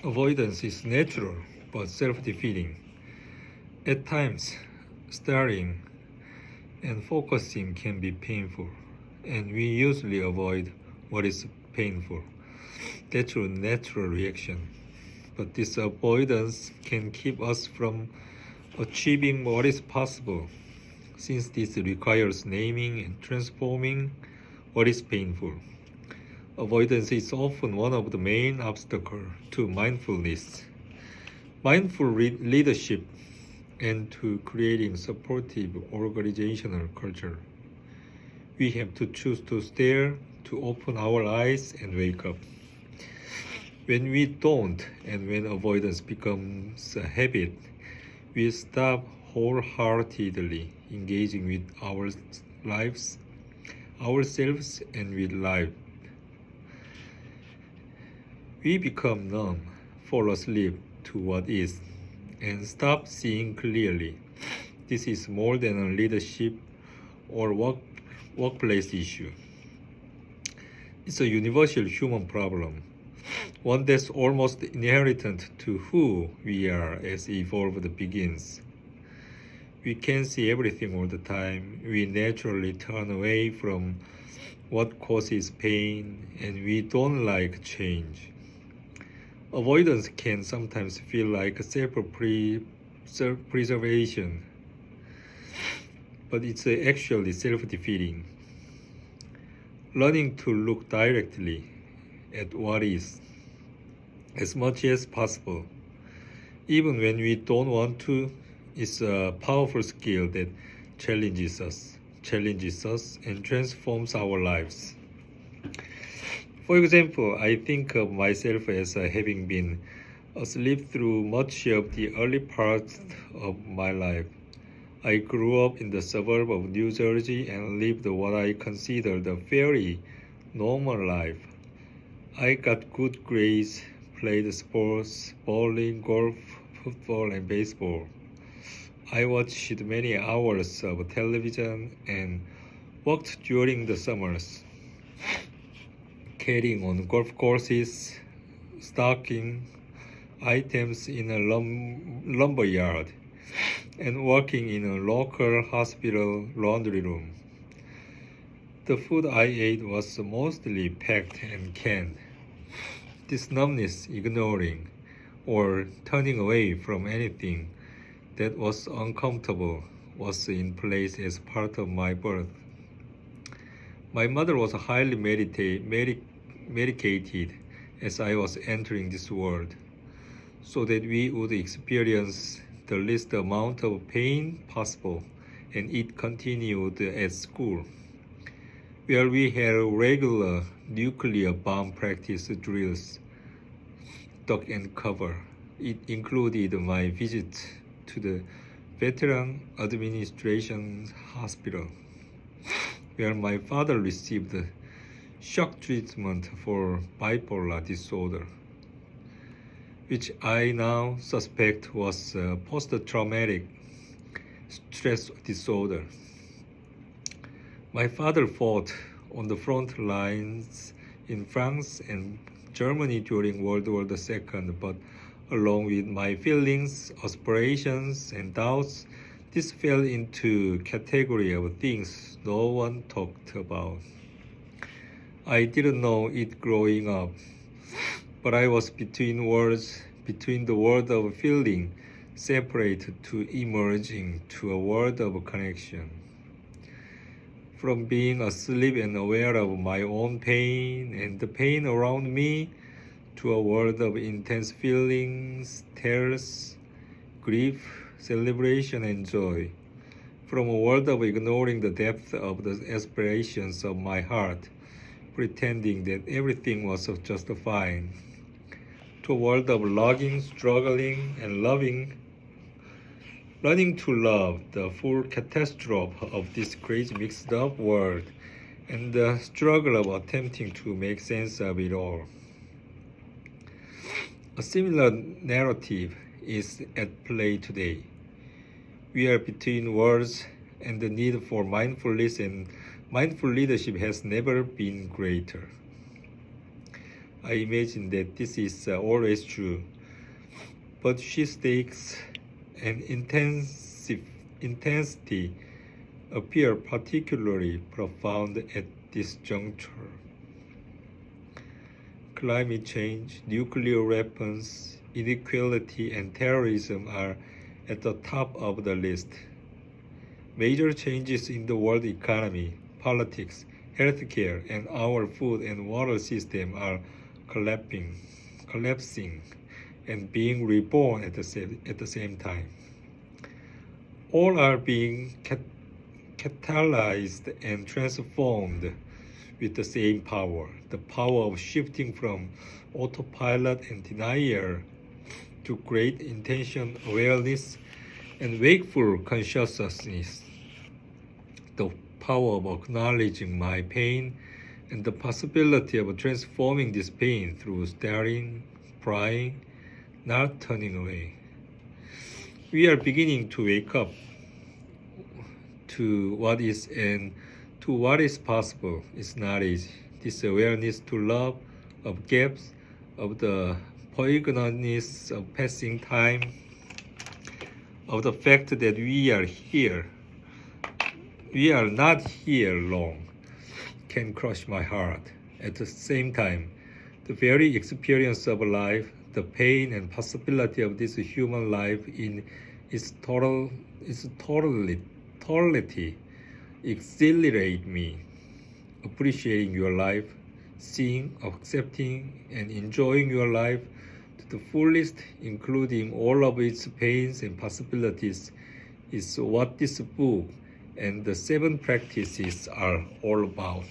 Avoidance is natural but self-defeating. At times, staring and focusing can be painful, and we usually avoid what is painful. That's a natural reaction. But this avoidance can keep us from achieving what is possible, since this requires naming and transforming what is painful. Avoidance is often one of the main obstacles to mindfulness, mindful leadership, and to creating supportive organizational culture. We have to choose to stare, to open our eyes and wake up. When we don't, and when avoidance becomes a habit, we stop wholeheartedly engaging with our lives, ourselves, and with life. We become numb, fall asleep to what is, and stop seeing clearly. This is more than a leadership or workplace issue. It's a universal human problem, one that's almost inherent to who we are as evolved beings. We can see everything all the time. We naturally turn away from what causes pain, and we don't like change. Avoidance can sometimes feel like self-preservation, but it's actually self-defeating. Learning to look directly at what is, as much as possible, even when we don't want to, is a powerful skill that challenges us, and transforms our lives. For example, I think of myself as having been asleep through much of the early part of my life. I grew up in the suburb of New Jersey and lived what I considered a fairly normal life. I got good grades, played sports, bowling, golf, football, and baseball. I watched many hours of television and worked during the summers, carrying on golf courses, stocking items in a lumber yard, and working in a local hospital laundry room. The food I ate was mostly packed and canned. This numbness, ignoring or turning away from anything that was uncomfortable, was in place as part of my birth. My mother was highly medicated as I was entering this world, so that we would experience the least amount of pain possible, and it continued at school, where we had regular nuclear bomb practice drills, duck and cover. It included my visit to the Veteran Administration Hospital, where my father received shock treatment for bipolar disorder, which I now suspect was post-traumatic stress disorder. My father fought on the front lines in France and Germany during World War II, but along with my feelings, aspirations, and doubts, this fell into category of things no one talked about. I didn't know it growing up, but I was between the world of feeling separate to emerging to a world of connection. From being asleep and aware of my own pain and the pain around me, to a world of intense feelings, tears, grief, celebration, and joy. From a world of ignoring the depth of the aspirations of my heart, pretending that everything was just fine, to a world of logging, struggling, and loving, learning to love the full catastrophe of this crazy mixed up world, and the struggle of attempting to make sense of it all. A similar narrative is at play today. We are between worlds, and the need for mindfulness and mindful leadership has never been greater. I imagine that this is always true, but she stakes and intensity appear particularly profound at this juncture. Climate change, nuclear weapons, inequality, and terrorism are at the top of the list. Major changes in the world economy, politics, healthcare, and our food and water system are collapsing, and being reborn at the same time. All are being catalyzed and transformed with the same power, the power of shifting from autopilot and denial to great intention, awareness, and wakeful consciousness, the power of acknowledging my pain and the possibility of transforming this pain through staring, prying, not turning away. We are beginning to wake up to what is and to what is possible. It's not easy. This awareness to love, of gaps, of the poignantness of passing time, of the fact that we are here. We are not here long, can crush my heart. At the same time, the very experience of life, the pain and possibility of this human life in its totality exhilarate me. Appreciating your life, seeing, accepting, and enjoying your life to the fullest, including all of its pains and possibilities, is what this book and the 7 practices are all about.